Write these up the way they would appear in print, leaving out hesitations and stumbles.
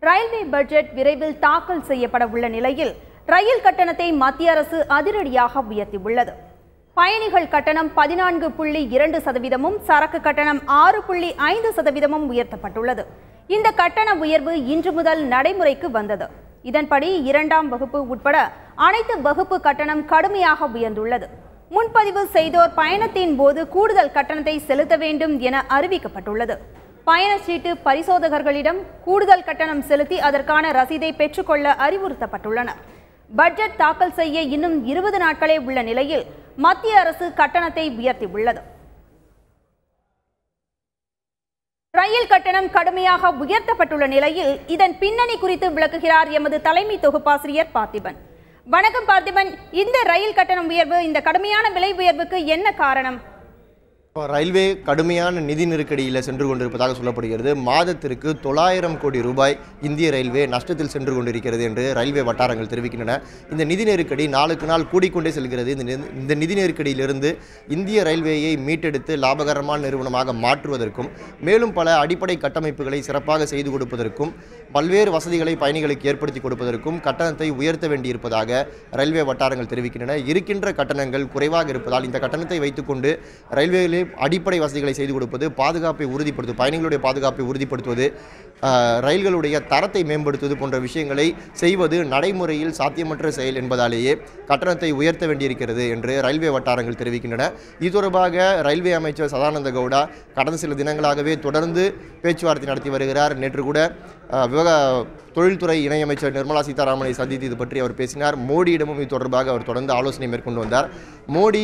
Railway budget விரைவில் தாக்கல் செய்யப்பட உள்ள நிலையில் ரயில் கட்டணத்தை மத்திய அரசு அதிரடியாக உயர்த்தியுள்ளது. பயணிகள் கட்டணம் 14.2%, சரக்கு கட்டணம் 6.5% உயர்த்தப்பட்டுள்ளது. இந்த கட்டண உயர்வு இன்று முதல் நடைமுறைக்கு வந்தது. இதன்படி 2ஆம் வகுப்பு உட்பட அனைத்து வகுப்பு கட்டணம் கடுமையாக உயர்ந்துள்ளது. முன்பதிவு செய்தோர் பயணத்தின் போது கூடுதல் கட்டணத்தை செலுத்த வேண்டும் என அறிவிக்கப்பட்டுள்ளது. பயணச்சீட்டு பரிசோதகர்களிடம் கூடுதல் கட்டணம் செலுத்தி அதற்கான ரசீதை பெற்றுக்கொள்ள அறிவுறுத்தப்பட்டுள்ளனர். பட்ஜெட் தாக்கல் செய்ய இன்னும் 20 நாட்களே உள்ள நிலையில் மத்திய அரசு கட்டணத்தை உயர்த்தியுள்ளது. ரயில் கட்டணம் கடுமையாக உயர்த்தப்பட்டுள்ள நிலையில் இதன் பின்னணி குறித்து விளக்குகிறார் எமது தலைமை தொகுப்பாசிரியர் பார்த்திபன். வணக்கம் பார்த்திபன், இந்த ரயில் கட்டணம் உயர்வு, இந்த கடுமையான விலை உயர்வுக்கு என்ன காரணம்? ரயில்வே கடுமையான நிதி நெருக்கடியில் சென்று கொண்டிருப்பதாக சொல்லப்படுகிறது. மாதத்திற்கு 900 கோடி ரூபாய் இந்திய ரயில்வே நஷ்டத்தில் சென்று கொண்டிருக்கிறது என்று ரயில்வே வட்டாரங்கள் தெரிவிக்கின்றன. இந்த நிதி நெருக்கடி நாளுக்கு நாள் கூடிக்கொண்டே செல்கிறது. இந்த நிதி நெருக்கடியிலிருந்து இந்திய ரயில்வேயை மீட்டெடுத்து லாபகரமான நிறுவனமாக மாற்றுவதற்கும் மேலும் பல அடிப்படை கட்டமைப்புகளை சிறப்பாக செய்து கொடுப்பதற்கும் பல்வேறு வசதிகளை பயணிகளுக்கு ஏற்படுத்தி கொடுப்பதற்கும் கட்டணத்தை உயர்த்த வேண்டியிருப்பதாக ரயில்வே வட்டாரங்கள் தெரிவிக்கின்றன. இருக்கின்ற கட்டணங்கள் குறைவாக இருப்பதால் இந்த கட்டணத்தை வைத்துக்கொண்டு ரயில்வேயிலே அடிப்படை வசதிகளை செய்து கொடுப்பது, பாதுகாப்பை உறுதிப்படுத்துவது, பயணிகளுடைய பாதுகாப்பை உறுதிப்படுத்துவது, ரயில்களுடைய தரத்தை மேம்படுத்துவது போன்ற விஷயங்களை செய்வது நடைமுறையில் சாத்தியமற்ற செயல் என்பதாலேயே கட்டணத்தை உயர்த்த வேண்டியிருக்கிறது என்று ரயில்வே வட்டாரங்கள் தெரிவிக்கின்றன. இது தொடர்பாக ரயில்வே அமைச்சர் சதானந்த கவுடா கடந்த சில தினங்களாகவே தொடர்ந்து பேச்சுவார்த்தை நடத்தி வருகிறார். நேற்று கூட தொழில்துறை இணையமைச்சர் நிர்மலா சீதாராமனை சந்தித்து இது பற்றி அவர் பேசினார். மோடியிடமும் இது தொடர்பாக அவர் தொடர்ந்து ஆலோசனை மேற்கொண்டு வந்தார். மோடி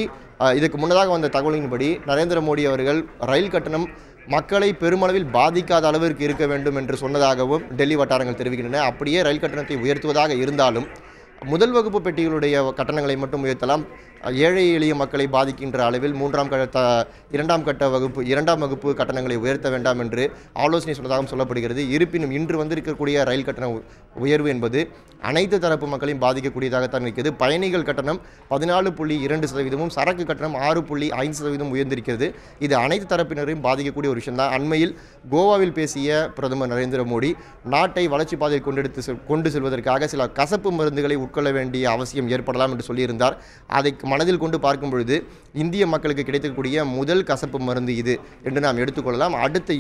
இதுக்கு முன்னதாக வந்த தகவலின்படி நரேந்திர மோடி அவர்கள் ரயில் கட்டணம் மக்களை பெருமளவில் பாதிக்காத அளவிற்கு இருக்க வேண்டும் என்று சொன்னதாகவும் டெல்லி வட்டாரங்கள் தெரிவிக்கின்றன. அப்படியே ரயில் கட்டணத்தை உயர்த்துவதாக இருந்தாலும் முதல் வகுப்பு பெட்டிகளுடைய கட்டணங்களை மட்டும் உயர்த்தலாம். ஏழை எளிய மக்களை பாதிக்கின்ற அளவில் 2ஆம் வகுப்பு கட்டணங்களை உயர்த்த வேண்டாம் என்று ஆலோசனை சொன்னதாகவும் சொல்லப்படுகிறது. இருப்பினும் இன்று வந்திருக்கக்கூடிய ரயில் கட்டண உயர்வு என்பது அனைத்து தரப்பு மக்களையும் பாதிக்கக்கூடியதாகத்தான் இருக்கிறது. பயணிகள் கட்டணம் 14.2%, சரக்கு கட்டணம் 6.5% உயர்ந்திருக்கிறது. இது அனைத்து தரப்பினரையும் பாதிக்கக்கூடிய ஒரு விஷயம்தான். அண்மையில் கோவாவில் பேசிய பிரதமர் நரேந்திர மோடி நாட்டை வளர்ச்சி பாதையில் கொண்டு செல்வதற்காக சில கசப்பு மருந்துகளை உட்கொள்ள வேண்டிய அவசியம் ஏற்படலாம் என்று சொல்லியிருந்தார். அதை மனதில் கொண்டு பார்க்கும் பொழுது இந்திய மக்களுக்கு கிடைக்கக்கூடிய முதல் கசப்பு மருந்து இது என்று நாம் எடுத்துக்கொள்ளலாம். அடுத்த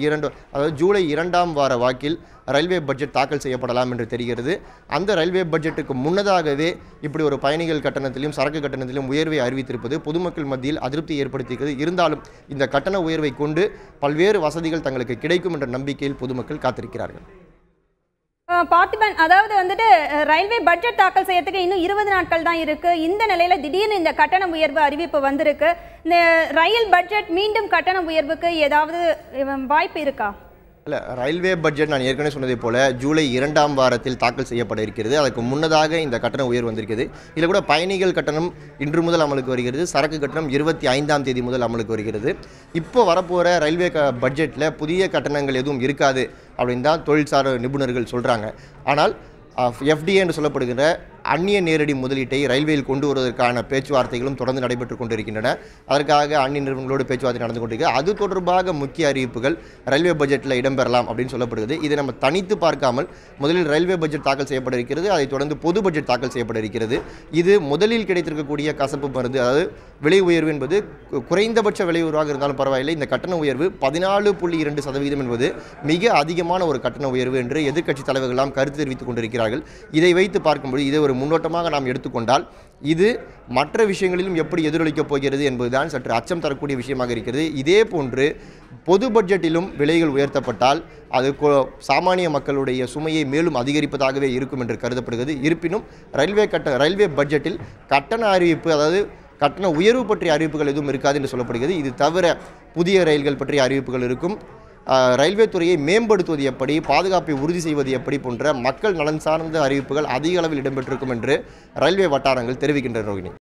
ஜூலை 2ஆம் வார வாக்கில் ரயில்வே பட்ஜெட் தாக்கல் செய்யப்படலாம் என்று தெரிகிறது. அந்த ரயில்வே பட்ஜெட்டுக்கு முன்னதாகவே இப்படி ஒரு பயணிகள் கட்டணத்திலும் சரக்கு கட்டணத்திலும் உயர்வை அறிவித்திருப்பது பொதுமக்கள் மத்தியில் அதிருப்தி ஏற்படுத்தியிருக்கிறது. இருந்தாலும் இந்த கட்டண உயர்வை கொண்டு பல்வேறு வசதிகள் தங்களுக்கு கிடைக்கும் என்ற நம்பிக்கையில் பொதுமக்கள் காத்திருக்கிறார்கள். பார்த்திபன், அதாவது ரயில்வே பட்ஜெட் தாக்கல் செய்யறதுக்கு இன்னும் 20 நாட்கள் தான் இருக்கு. இந்த நிலையில திடீர்னு இந்த கட்டண உயர்வு அறிவிப்பு வந்திருக்கு. இந்த ரயில் பட்ஜெட் மீண்டும் கட்டண உயர்வுக்கு ஏதாவது வாய்ப்பு இருக்கா? இல்லை, ரயில்வே பட்ஜெட் நான் ஏற்கனவே சொன்னதை போல ஜூலை 2ஆம் வாரத்தில் தாக்கல் செய்யப்பட இருக்கிறது. அதுக்கு முன்னதாக இந்த கட்டண உயர்வு வந்திருக்கிறது. இதில் கூட பயணிகள் கட்டணம் இன்று முதல் அமலுக்கு வருகிறது. சரக்கு கட்டணம் 25ஆம் தேதி முதல் அமலுக்கு வருகிறது. இப்போ வரப்போகிற ரயில்வே பட்ஜெட்டில் புதிய கட்டணங்கள் எதுவும் இருக்காது அப்படின்னு தான் தொழில்சார் நிபுணர்கள் சொல்கிறாங்க. ஆனால் FDA என்று சொல்லப்படுகின்ற அந்நிய நேரடி முதலீட்டை ரயில்வேயில் கொண்டு வருவதற்கான பேச்சுவார்த்தைகளும் தொடர்ந்து நடைபெற்று கொண்டிருக்கின்றன. அதற்காக அந்நிய நிறுவனங்களோடு பேச்சுவார்த்தை நடந்து கொண்டிருக்கிறது. அது தொடர்பாக முக்கிய அறிவிப்புகள் ரயில்வே பட்ஜெட்டில் இடம்பெறலாம் அப்படின்னு சொல்லப்படுகிறது. இதை நம்ம தனித்து பார்க்காமல் முதலில் ரயில்வே பட்ஜெட் தாக்கல் செய்யப்பட இருக்கிறது. அதைத் தொடர்ந்து பொது பட்ஜெட் தாக்கல் செய்யப்பட இருக்கிறது. இது முதலில் கிடைத்திருக்கக்கூடிய கசப்பு மருந்து, அதாவது விலை உயர்வு என்பது குறைந்தபட்ச விலை உயர்வாக இருந்தாலும் பரவாயில்லை. இந்த கட்டண உயர்வு 14.2% என்பது மிக அதிகமான ஒரு கட்டண உயர்வு என்று எதிர்க்கட்சி தலைவர்களெல்லாம் கருத்து தெரிவித்துக் கொண்டிருக்கிறார்கள். இதை வைத்து பார்க்கும்போது இதை ஒரு முன்னோட்டமாக நாம் எடுத்துக்கொண்டால் இது மற்ற விஷயங்களிலும் எப்படி எதிரொலிக்கப் போகிறது என்பதுதான் சற்று அச்சம் தரக்கூடிய விஷயமாக இருக்கிறது. இதே போன்று பொது பட்ஜெட்டிலும் விலைகள் உயர்த்தப்பட்டால் அது சாமானிய மக்களுடைய சுமையை மேலும் அதிகரிப்பதாகவே இருக்கும் என்று கருதப்படுகிறது. இருப்பினும் ரயில்வே பட்ஜெட்டில் கட்டண அறிவிப்பு, அதாவது கட்டண உயர்வு பற்றிய அறிவிப்புகள் எதுவும் இருக்காது என்று சொல்லப்படுகிறது. இது தவிர புதிய ரயில்கள் பற்றிய அறிவிப்புகள் இருக்கும். ரயில்வே துறையை மேம்படுத்துவது எப்படி, பாதுகாப்பை உறுதி செய்வது எப்படி போன்ற மக்கள் நலன் சார்ந்த அறிவிப்புகள் அதிக அளவில் இடம்பெற்றிருக்கும் என்று ரயில்வே வட்டாரங்கள் தெரிவிக்கின்றன. ரோகிணி.